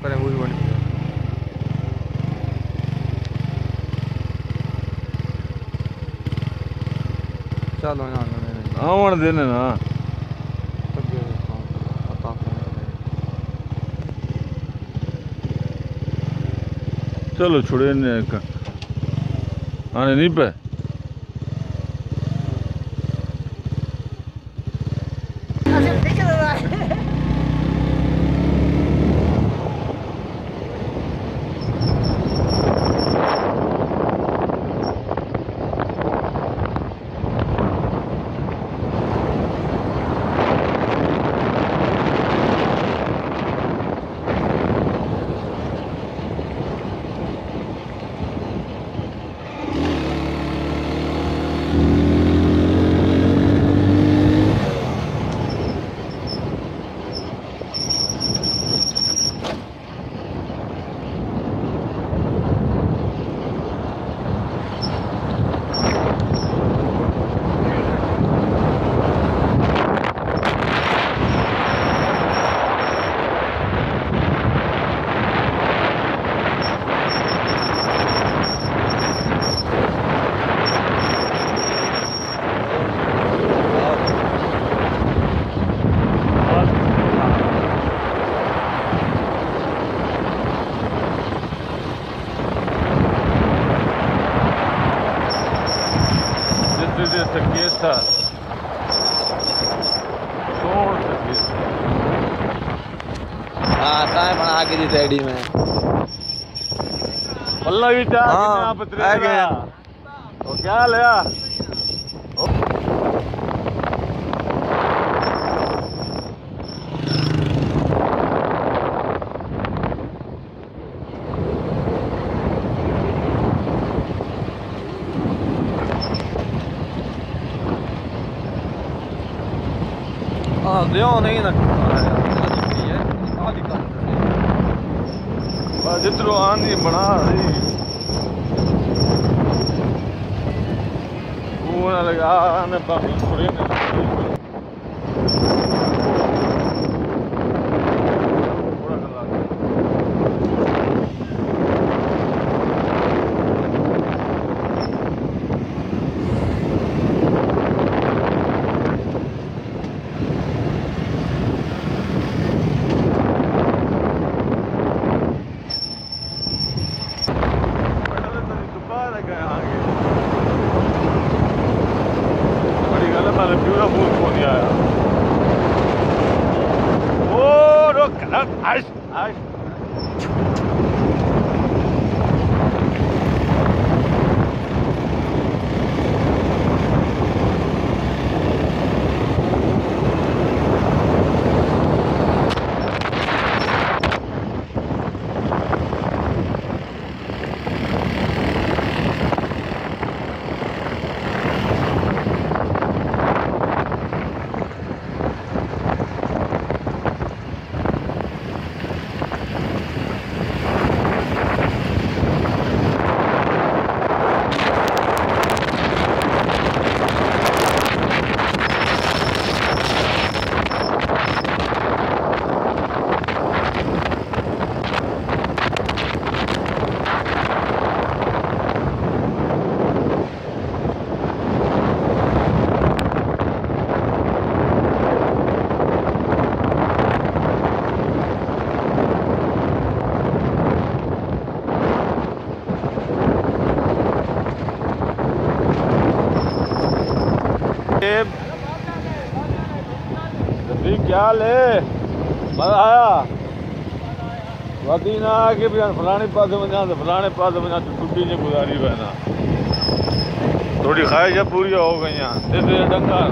करें वो भी बन गया। चलो यहाँ आवन देने ना चलो छुड़े ने आने नहीं पे हाँ कहाँ बना के दी रेडी में पल्ला भी चाह हाँ, पे तो क्या लिया हाँ दो नहीं ना जितरो आंधी बना रही वो ना लगा आने पर थोड़ी Ice, ice. क्या ले मजा आया वधी ना आके भी फलाने पास वञा तो फलाने पास वञा तो छुट्टी ने गुजारी वना थोड़ी ख्वाहिशें पूरी हो गई हैं डंगा